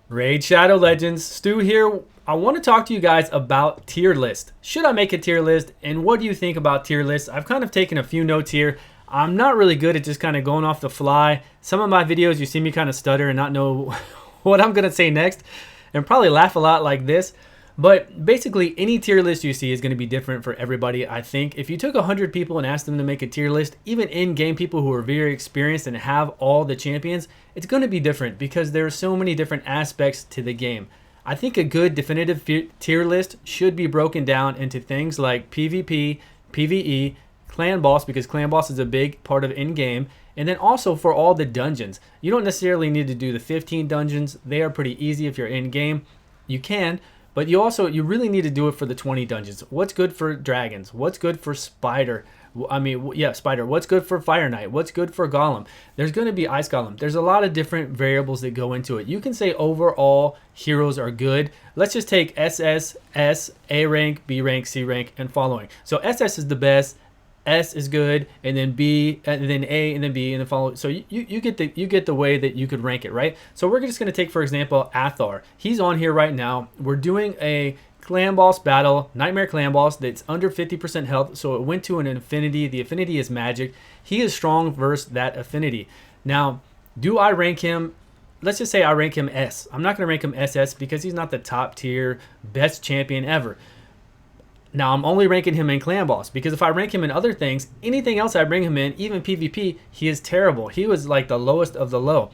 Raid Shadow Legends, Stu here. I want to talk to you guys about tier list. Should I make a tier list? And what do you think about tier lists? I've kind of taken a few notes here. I'm not really good at just kind of going off the fly. Some of my videos, you see me kind of stutter and not know what I'm going to say next and probably laugh a lot like this. But basically, any tier list you see is going to be different for everybody, I think. If you took 100 people and asked them to make a tier list, even in-game people who are very experienced and have all the champions, it's going to be different because there are so many different aspects to the game. I think a good definitive tier list should be broken down into things like PvP, PvE, Clan Boss, because Clan Boss is a big part of in-game, and then also for all the dungeons. You don't necessarily need to do the 15 dungeons. They are pretty easy if you're in-game. You can. But you really need to do it for the 20 dungeons. What's good for dragons? What's good for spider? Spider. What's good for Fire Knight? What's good for Golem? There's going to be Ice Golem. There's a lot of different variables that go into it. You can say overall heroes are good. Let's just take SS, S, A rank, B rank, C rank, and following. So SS is the best. S is good, and then B, and then A, and then B, and then follow. So you get the way that you could rank it, right? So we're just going to take, for example, Athar. He's on here right now. We're doing a clan boss battle, nightmare clan boss that's under 50% health. So it went to an affinity. The affinity is magic. He is strong versus that affinity. Now, do I rank him? Let's just say I rank him S. I'm not going to rank him SS because he's not the top tier best champion ever. Now, I'm only ranking him in Clan Boss because if I rank him in other things, anything else I bring him in, even PvP, he is terrible. He was like the lowest of the low.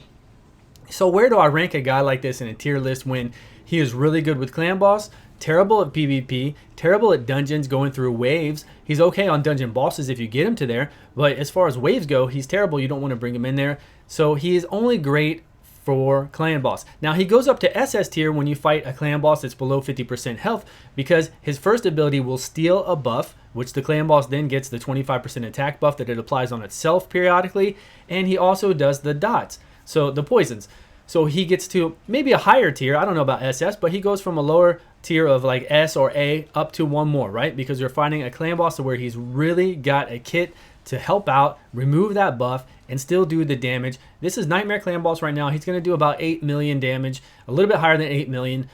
So where do I rank a guy like this in a tier list when he is really good with Clan Boss, terrible at PvP, terrible at dungeons going through waves? He's okay on dungeon bosses if you get him to there, but as far as waves go, he's terrible. You don't want to bring him in there. So he is only great for Clan Boss. Now he goes up to SS tier when you fight a Clan Boss that's below 50% health because his first ability will steal a buff, which the Clan Boss then gets the 25% attack buff that it applies on itself periodically, and he also does the dots, so the poisons. So he gets to maybe a higher tier, I don't know about SS, but he goes from a lower tier of like S or A up to one more, right? Because you're fighting a Clan Boss where he's really got a kit to help out, remove that buff, and still do the damage. This is Nightmare Clan Boss right now. He's going to do about 8 million damage, a little bit higher than 8 million.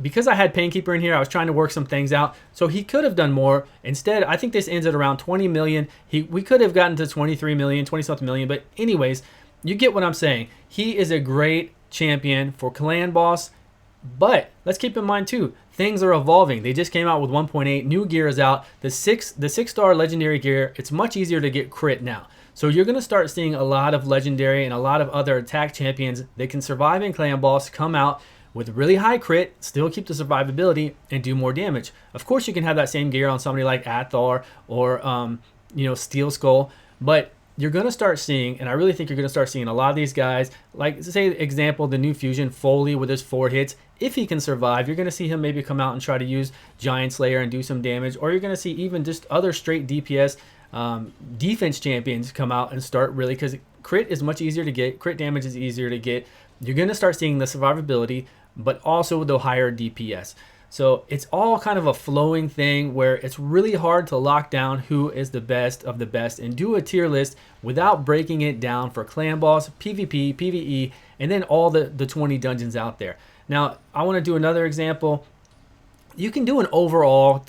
Because I had Painkeeper in here, I was trying to work some things out. So he could have done more. Instead, I think this ends at around 20 million. We could have gotten to 23 million, 20-something million. But anyways, you get what I'm saying. He is a great champion for Clan Boss. But let's keep in mind too, things are evolving. They just came out with 1.8. New gear is out. The 6-star legendary gear, it's much easier to get crit now. So you're going to start seeing a lot of legendary and a lot of other attack champions that can survive in Clan Boss come out with really high crit, still keep the survivability, and do more damage. Of course, you can have that same gear on somebody like Athar or Steel Skull, but you're going to start seeing, and I really think you're going to start seeing a lot of these guys, like say example, the new Fusion Foley with his 4 hits. If he can survive, you're going to see him maybe come out and try to use Giant Slayer and do some damage, or you're going to see even just other straight DPS defense champions come out and start really, because crit is much easier to get, crit damage is easier to get. You're going to start seeing the survivability, but also the higher DPS. So it's all kind of a flowing thing where it's really hard to lock down who is the best of the best and do a tier list without breaking it down for Clan Boss, PvP, PvE, and then all the 20 dungeons out there. Now, I want to do another example. You can do an overall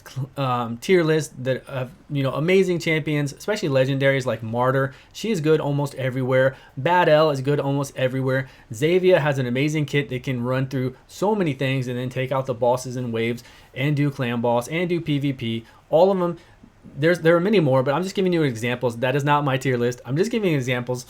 tier list that amazing champions, especially legendaries like Martyr. She is good almost everywhere. Bad L is good almost everywhere. Xavia has an amazing kit that can run through so many things and then take out the bosses in waves and do Clan Boss and do PvP. All of them. There are many more, but I'm just giving you examples. That is not my tier list. I'm just giving you examples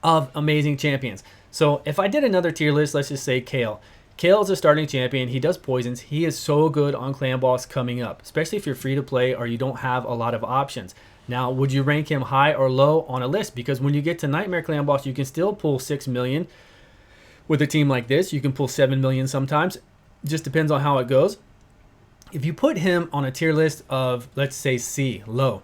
of amazing champions. So if I did another tier list, let's just say Kale. Kale is a starting champion. He does poisons. He is so good on Clan Boss coming up, especially if you're free to play or you don't have a lot of options. Now, would you rank him high or low on a list? Because when you get to Nightmare Clan Boss, you can still pull 6 million. With a team like this, you can pull 7 million sometimes. Just depends on how it goes. If you put him on a tier list of, let's say, C, low,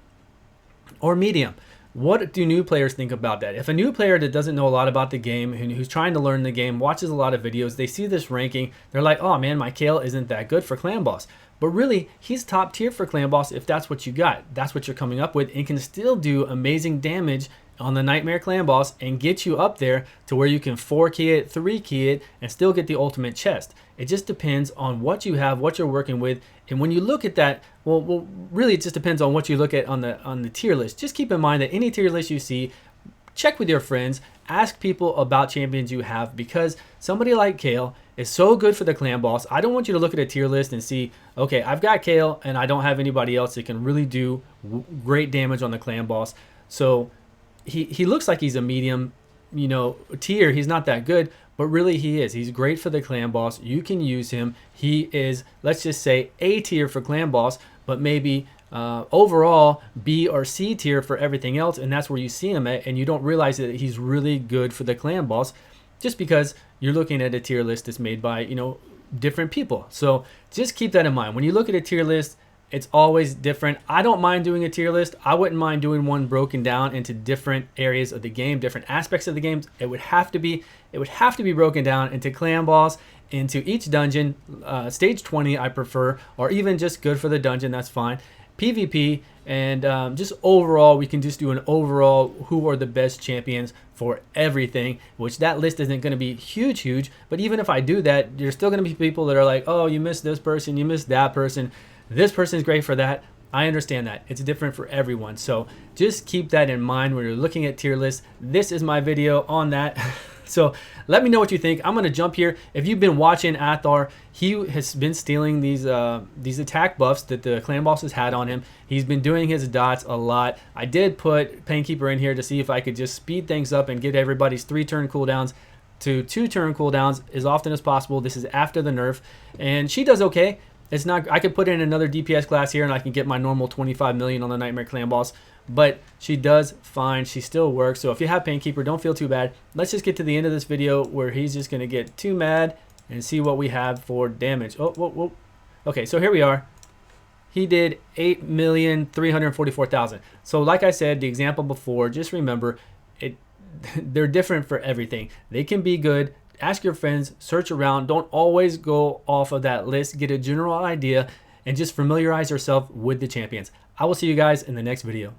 or medium, what do new players think about that? If a new player that doesn't know a lot about the game and who's trying to learn the game, watches a lot of videos, they see this ranking, they're like, oh man, my Kale isn't that good for Clan Boss. But really, he's top tier for Clan Boss if that's what you got. That's what you're coming up with and can still do amazing damage on the Nightmare Clan Boss and get you up there to where you can 4-key it, 3-key it, and still get the ultimate chest. It just depends on what you have, what you're working with. And when you look at that, well, really it just depends on what you look at on the tier list. Just keep in mind that any tier list you see, check with your friends, ask people about champions you have, because somebody like Kale is so good for the clan boss. I don't want you to look at a tier list and see, okay, I've got Kale and I don't have anybody else that can really do great damage on the clan boss. So he looks like he's a medium, tier. He's not that good, but really he is. He's great for the clan boss. You can use him. He is, let's just say, A tier for clan boss, but maybe overall B or C tier for everything else, and that's where you see him at, and you don't realize that he's really good for the clan boss just because you're looking at a tier list that's made by different people. So just keep that in mind when you look at a tier list. It's always different. I don't mind doing a tier list. I wouldn't mind doing one broken down into different areas of the game, different aspects of the game. It would have to be broken down into clan boss, into each dungeon, stage 20 I prefer, or even just good for the dungeon, that's fine. PvP, and just overall, we can just do an overall who are the best champions for everything, which that list isn't going to be huge, but even if I do that, there's still going to be people that are like, oh, you missed this person, you missed that person, this person is great for that. I understand that. It's different for everyone. So just keep that in mind when you're looking at tier lists. This is my video on that. So let me know what you think. I'm going to jump here. If you've been watching Athar, he has been stealing these attack buffs that the clan boss has had on him. He's been doing his dots a lot. I did put Painkeeper in here to see if I could just speed things up and get everybody's 3-turn cooldowns to 2-turn cooldowns as often as possible. This is after the nerf, and she does okay. It's not. I could put in another DPS class here and I can get my normal 25 million on the Nightmare Clan boss, but she does fine. She still works. So if you have Painkeeper, don't feel too bad. Let's just get to the end of this video where he's just going to get too mad and see what we have for damage. Oh, whoa. Okay, so here we are. He did 8,344,000. So like I said, the example before, just remember, they're different for everything. They can be good. Ask your friends, search around. Don't always go off of that list. Get a general idea and just familiarize yourself with the champions. I will see you guys in the next video.